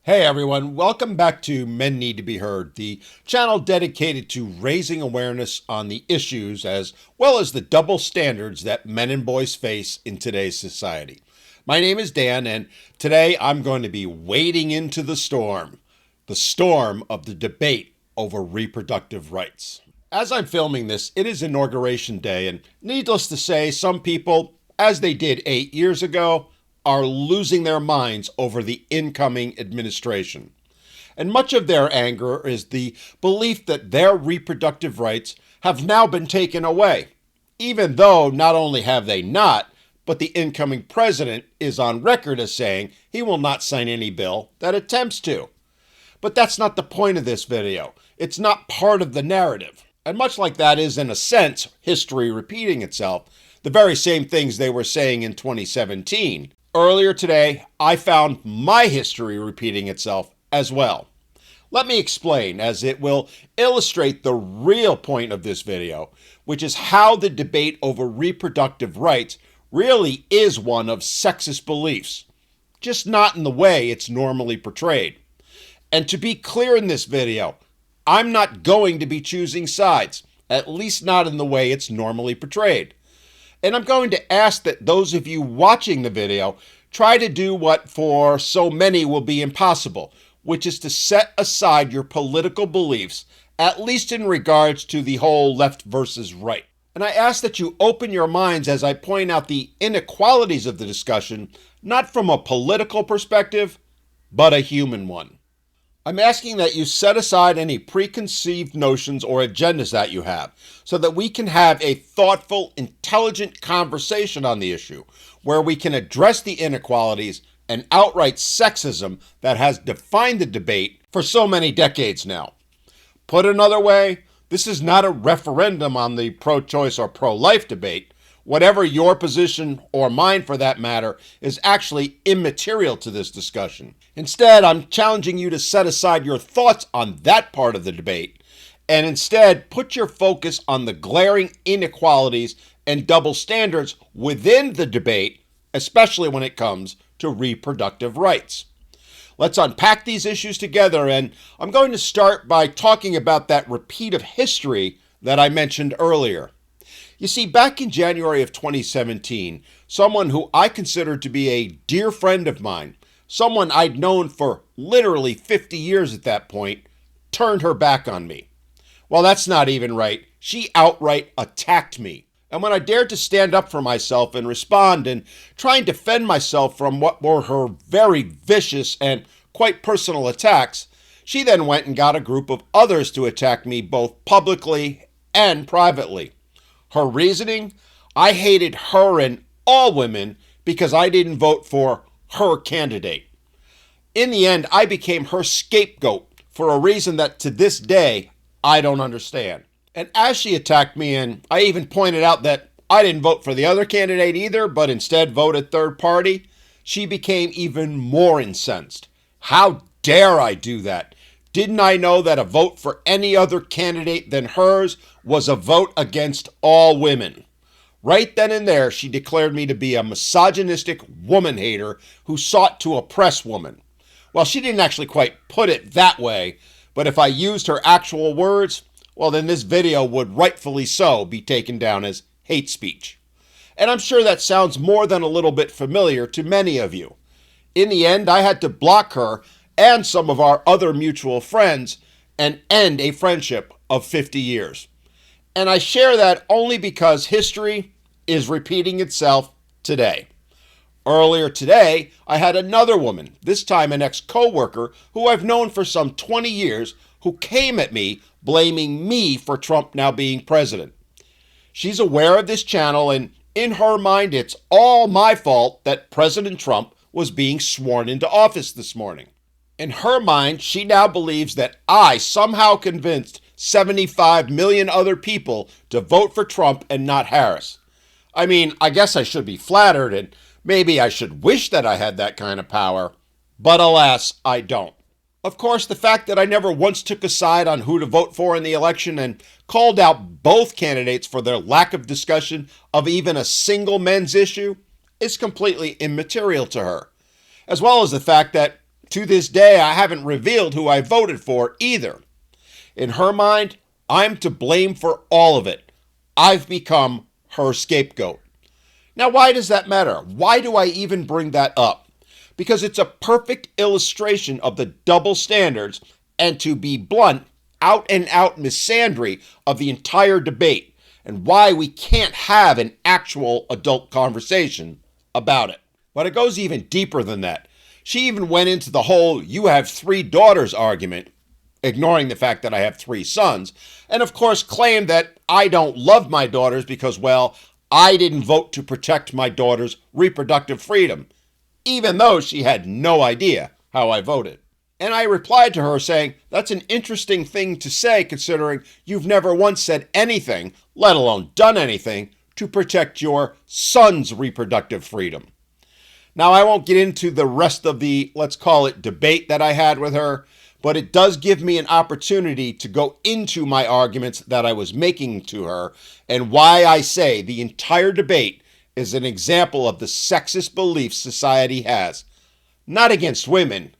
Hey everyone, welcome back to Men Need to Be Heard, the channel dedicated to raising awareness on the issues as well as the double standards that men and boys face in today's society. My name is Dan, and today I'm going to be wading into the storm of the debate over reproductive rights. As I'm filming this, it is Inauguration Day, and needless to say, some people, as they did 8 years ago, are losing their minds over the incoming administration. And much of their anger is the belief that their reproductive rights have now been taken away, even though not only have they not, but the incoming president is on record as saying he will not sign any bill that attempts to. But that's not the point of this video. It's not part of the narrative. And much like that is, in a sense, history repeating itself, the very same things they were saying in 2017. Earlier today, I found my history repeating itself as well. Let me explain, as it will illustrate the real point of this video, which is how the debate over reproductive rights really is one of sexist beliefs, just not in the way it's normally portrayed. And to be clear in this video, I'm not going to be choosing sides, at least not in the way it's normally portrayed. And I'm going to ask that those of you watching the video try to do what for so many will be impossible, which is to set aside your political beliefs, at least in regards to the whole left versus right. And I ask that you open your minds as I point out the inequalities of the discussion, not from a political perspective, but a human one. I'm asking that you set aside any preconceived notions or agendas that you have so that we can have a thoughtful, intelligent conversation on the issue where we can address the inequalities and outright sexism that has defined the debate for so many decades now. Put another way, this is not a referendum on the pro-choice or pro-life debate. Whatever your position, or mine for that matter, is actually immaterial to this discussion. Instead, I'm challenging you to set aside your thoughts on that part of the debate and instead put your focus on the glaring inequalities and double standards within the debate, especially when it comes to reproductive rights. Let's unpack these issues together, and I'm going to start by talking about that repeat of history that I mentioned earlier. You see, back in January of 2017, someone who I considered to be a dear friend of mine, someone I'd known for literally 50 years at that point, turned her back on me. Well, that's not even right. She outright attacked me. And when I dared to stand up for myself and respond and try and defend myself from what were her very vicious and quite personal attacks, she then went and got a group of others to attack me both publicly and privately. Her reasoning? I hated her and all women because I didn't vote for her candidate. In the end, I became her scapegoat for a reason that to this day, I don't understand. And as she attacked me, and I even pointed out that I didn't vote for the other candidate either, but instead voted third party, she became even more incensed. How dare I do that? Didn't I know that a vote for any other candidate than hers was a vote against all women? Right then and there, she declared me to be a misogynistic woman hater who sought to oppress women. Well, she didn't actually quite put it that way, but if I used her actual words, well, then this video would rightfully so be taken down as hate speech. And I'm sure that sounds more than a little bit familiar to many of you. In the end, I had to block her and some of our other mutual friends, and end a friendship of 50 years. And I share that only because history is repeating itself today. Earlier today, I had another woman, this time an ex-coworker who I've known for some 20 years, who came at me blaming me for Trump now being president. She's aware of this channel, and in her mind, it's all my fault that President Trump was being sworn into office this morning. In her mind, she now believes that I somehow convinced 75 million other people to vote for Trump and not Harris. I mean, I guess I should be flattered, and maybe I should wish that I had that kind of power, but alas, I don't. Of course, the fact that I never once took a side on who to vote for in the election and called out both candidates for their lack of discussion of even a single men's issue is completely immaterial to her, as well as the fact that To this day, I haven't revealed who I voted for either. In her mind, I'm to blame for all of it. I've become her scapegoat. Now, why does that matter? Why do I even bring that up? Because it's a perfect illustration of the double standards and, to be blunt, out and out misandry of the entire debate, and why we can't have an actual adult conversation about it. But it goes even deeper than that. She even went into the whole "you have 3 daughters" argument, ignoring the fact that I have 3 sons, and of course claimed that I don't love my daughters because, well, I didn't vote to protect my daughter's reproductive freedom, even though she had no idea how I voted. And I replied to her saying, that's an interesting thing to say considering you've never once said anything, let alone done anything, to protect your son's reproductive freedom. Now, I won't get into the rest of the, let's call it, debate that I had with her, but it does give me an opportunity to go into my arguments that I was making to her and why I say the entire debate is an example of the sexist beliefs society has, not against women,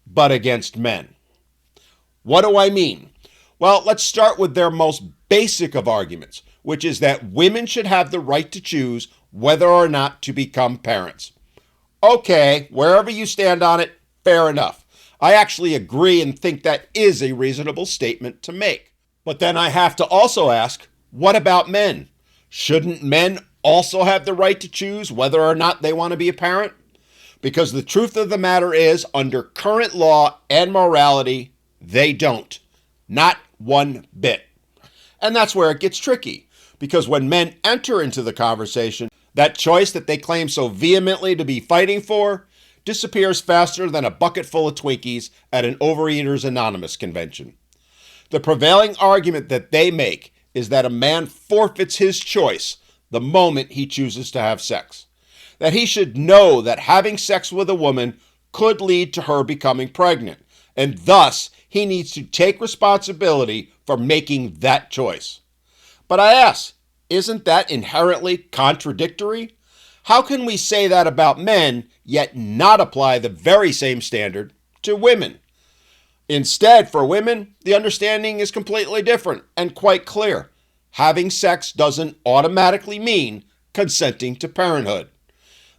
but against men. What do I mean? Well, let's start with their most basic of arguments, which is that women should have the right to choose whether or not to become parents. Okay, wherever you stand on it, fair enough. I actually agree and think that is a reasonable statement to make. But then I have to also ask, what about men? Shouldn't men also have the right to choose whether or not they want to be a parent? Because the truth of the matter is, under current law and morality, they don't. Not one bit. And that's where it gets tricky. Because when men enter into the conversation, that choice that they claim so vehemently to be fighting for disappears faster than a bucket full of Twinkies at an Overeaters Anonymous convention. The prevailing argument that they make is that a man forfeits his choice the moment he chooses to have sex. That he should know that having sex with a woman could lead to her becoming pregnant, and thus he needs to take responsibility for making that choice. But I ask, isn't that inherently contradictory? How can we say that about men, yet not apply the very same standard to women? Instead, for women, the understanding is completely different and quite clear. Having sex doesn't automatically mean consenting to parenthood.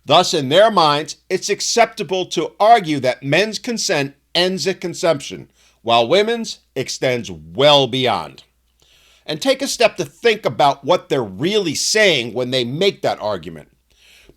Thus, in their minds, it's acceptable to argue that men's consent ends at conception, while women's extends well beyond. And take a step to think about what they're really saying when they make that argument.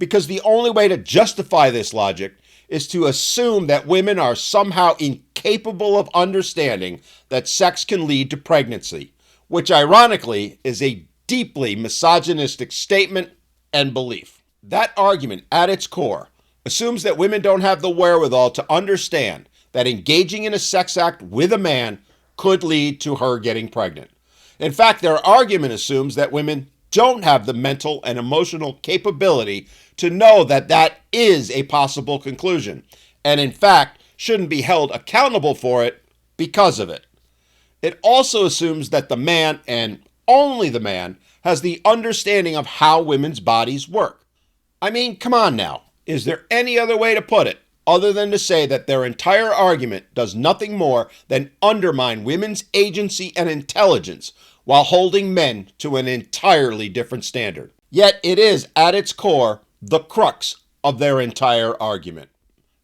Because the only way to justify this logic is to assume that women are somehow incapable of understanding that sex can lead to pregnancy, which ironically is a deeply misogynistic statement and belief. That argument, at its core, assumes that women don't have the wherewithal to understand that engaging in a sex act with a man could lead to her getting pregnant. In fact, their argument assumes that women don't have the mental and emotional capability to know that that is a possible conclusion, and in fact, shouldn't be held accountable for it because of it. It also assumes that the man, and only the man, has the understanding of how women's bodies work. I mean, come on now. Is there any other way to put it other than to say that their entire argument does nothing more than undermine women's agency and intelligence while holding men to an entirely different standard? Yet it is, at its core, the crux of their entire argument.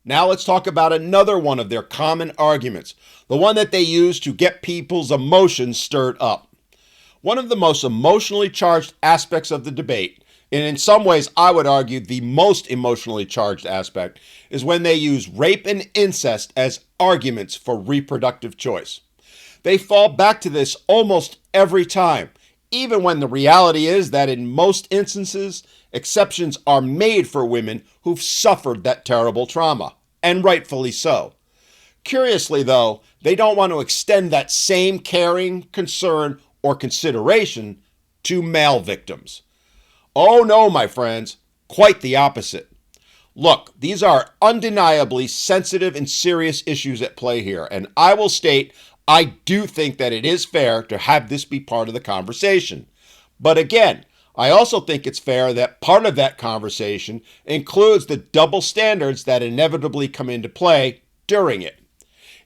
Now let's talk about another one of their common arguments, the one that they use to get people's emotions stirred up. One of the most emotionally charged aspects of the debate, and in some ways I would argue the most emotionally charged aspect, is when they use rape and incest as arguments for reproductive choice. They fall back to this almost every time, even when the reality is that in most instances, exceptions are made for women who've suffered that terrible trauma, and rightfully so. Curiously, though, they don't want to extend that same caring, concern, or consideration to male victims. Oh no, my friends, quite the opposite. Look, these are undeniably sensitive and serious issues at play here, and I will state I do think that it is fair to have this be part of the conversation. But again, I also think it's fair that part of that conversation includes the double standards that inevitably come into play during it.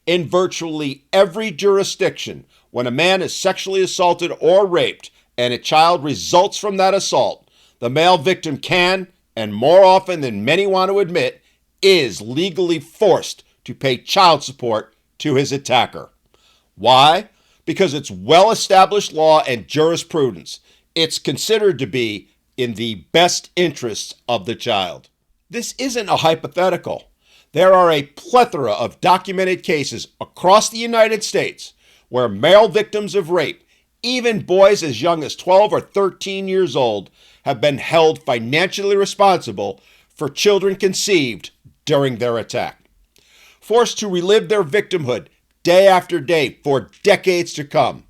In virtually every jurisdiction, when a man is sexually assaulted or raped and a child results from that assault, the male victim can, and more often than many want to admit, is legally forced to pay child support to his attacker. Why? Because it's well-established law and jurisprudence. It's considered to be in the best interests of the child. This isn't a hypothetical. There are a plethora of documented cases across the United States where male victims of rape, even boys as young as 12 or 13 years old, have been held financially responsible for children conceived during their attack. Forced to relive their victimhood day after day for decades to come.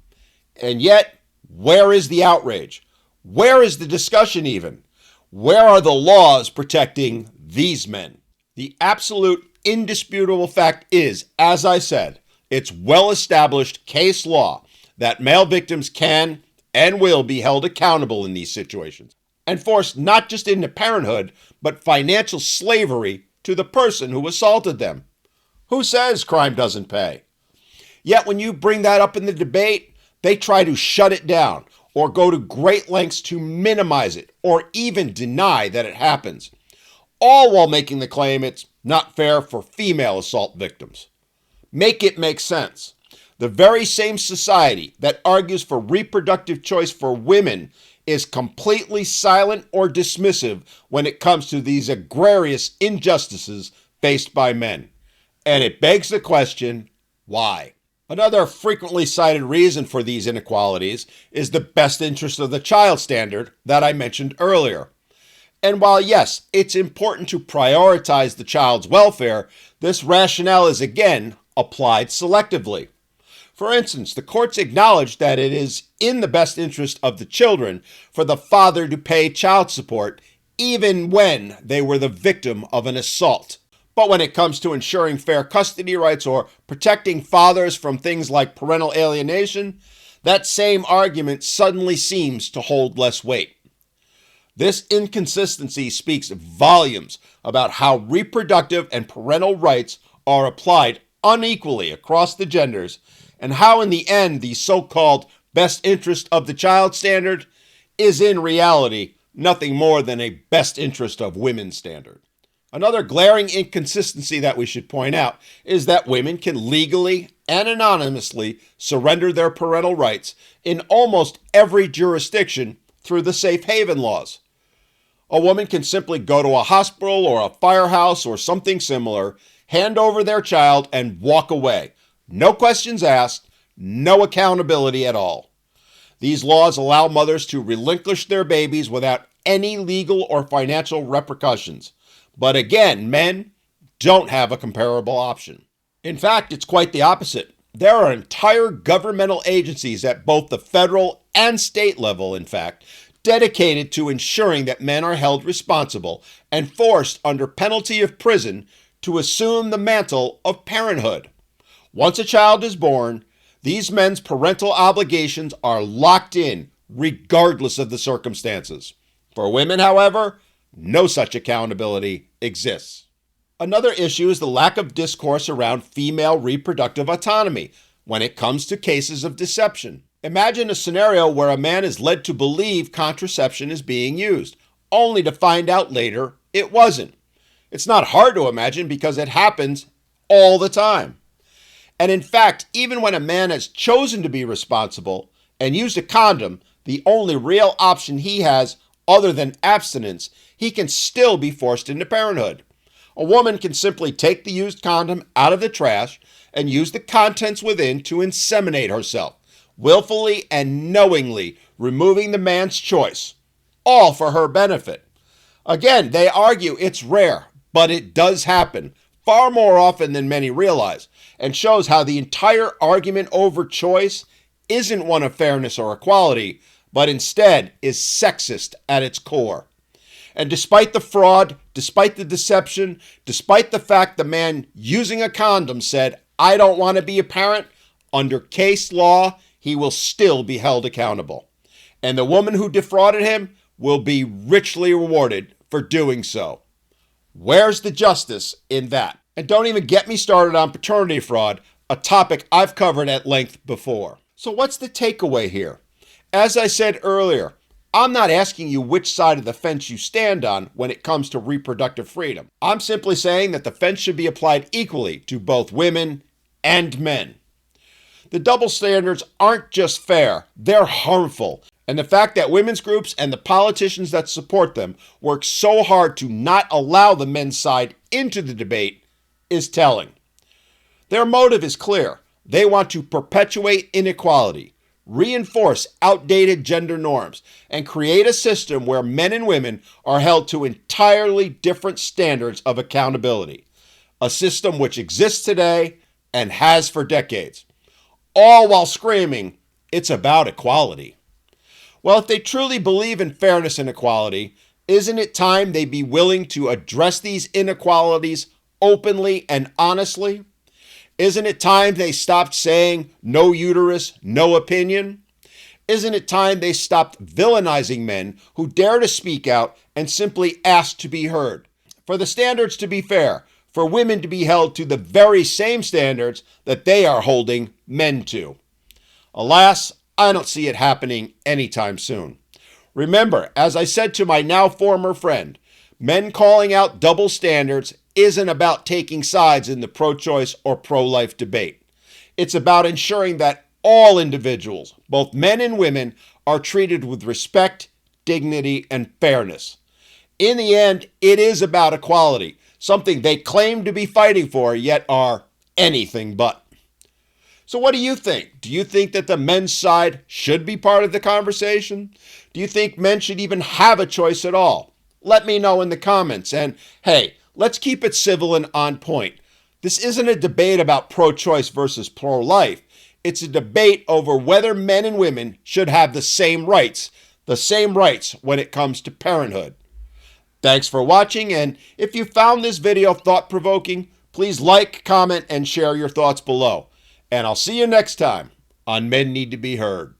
And yet, where is the outrage? Where is the discussion even? Where are the laws protecting these men? The absolute indisputable fact is, as I said, it's well-established case law that male victims can and will be held accountable in these situations and forced not just into parenthood, but financial slavery to the person who assaulted them. Who says crime doesn't pay? Yet when you bring that up in the debate, they try to shut it down or go to great lengths to minimize it or even deny that it happens, all while making the claim it's not fair for female assault victims. Make it make sense. The very same society that argues for reproductive choice for women is completely silent or dismissive when it comes to these egregious injustices faced by men. And it begs the question, why? Another frequently cited reason for these inequalities is the best interest of the child standard that I mentioned earlier. And while yes, it's important to prioritize the child's welfare, this rationale is again applied selectively. For instance, the courts acknowledge that it is in the best interest of the children for the father to pay child support even when they were the victim of an assault. But when it comes to ensuring fair custody rights or protecting fathers from things like parental alienation, that same argument suddenly seems to hold less weight. This inconsistency speaks volumes about how reproductive and parental rights are applied unequally across the genders, and how in the end the so-called best interest of the child standard is in reality nothing more than a best interest of women standard. Another glaring inconsistency that we should point out is that women can legally and anonymously surrender their parental rights in almost every jurisdiction through the safe haven laws. A woman can simply go to a hospital or a firehouse or something similar, hand over their child, and walk away. No questions asked, no accountability at all. These laws allow mothers to relinquish their babies without any legal or financial repercussions. But again, men don't have a comparable option. In fact, it's quite the opposite. There are entire governmental agencies at both the federal and state level, in fact, dedicated to ensuring that men are held responsible and forced under penalty of prison to assume the mantle of parenthood. Once a child is born, these men's parental obligations are locked in, regardless of the circumstances. For women, however, no such accountability exists. Another issue is the lack of discourse around female reproductive autonomy when it comes to cases of deception. Imagine a scenario where a man is led to believe contraception is being used, only to find out later it wasn't. It's not hard to imagine because it happens all the time. And in fact, even when a man has chosen to be responsible and used a condom, the only real option he has other than abstinence, he can still be forced into parenthood. A woman can simply take the used condom out of the trash and use the contents within to inseminate herself, willfully and knowingly removing the man's choice, all for her benefit. Again, they argue it's rare, but it does happen, far more often than many realize, and shows how the entire argument over choice isn't one of fairness or equality, but instead is sexist at its core. And despite the fraud, despite the deception, despite the fact the man using a condom said, "I don't want to be a parent," under case law, he will still be held accountable. And the woman who defrauded him will be richly rewarded for doing so. Where's the justice in that? And don't even get me started on paternity fraud, a topic I've covered at length before. So what's the takeaway here? As I said earlier, I'm not asking you which side of the fence you stand on when it comes to reproductive freedom. I'm simply saying that the fence should be applied equally to both women and men. The double standards aren't just fair, they're harmful. And the fact that women's groups and the politicians that support them work so hard to not allow the men's side into the debate is telling. Their motive is clear. They want to perpetuate inequality, reinforce outdated gender norms, and create a system where men and women are held to entirely different standards of accountability. A system which exists today and has for decades. All while screaming, it's about equality. Well, if they truly believe in fairness and equality, isn't it time they be willing to address these inequalities openly and honestly? Isn't it time they stopped saying no uterus, no opinion? Isn't it time they stopped villainizing men who dare to speak out and simply ask to be heard? For the standards to be fair, for women to be held to the very same standards that they are holding men to. Alas, I don't see it happening anytime soon. Remember, as I said to my now former friend, men calling out double standards isn't about taking sides in the pro-choice or pro-life debate. It's about ensuring that all individuals, both men and women, are treated with respect, dignity, and fairness. In the end, it is about equality, something they claim to be fighting for, yet are anything but. So what do you think? Do you think that the men's side should be part of the conversation? Do you think men should even have a choice at all? Let me know in the comments. And hey, let's keep it civil and on point. This isn't a debate about pro-choice versus pro-life. It's a debate over whether men and women should have the same rights when it comes to parenthood. Thanks for watching, and if you found this video thought-provoking, please like, comment, and share your thoughts below. And I'll see you next time on Men Need to Be Heard.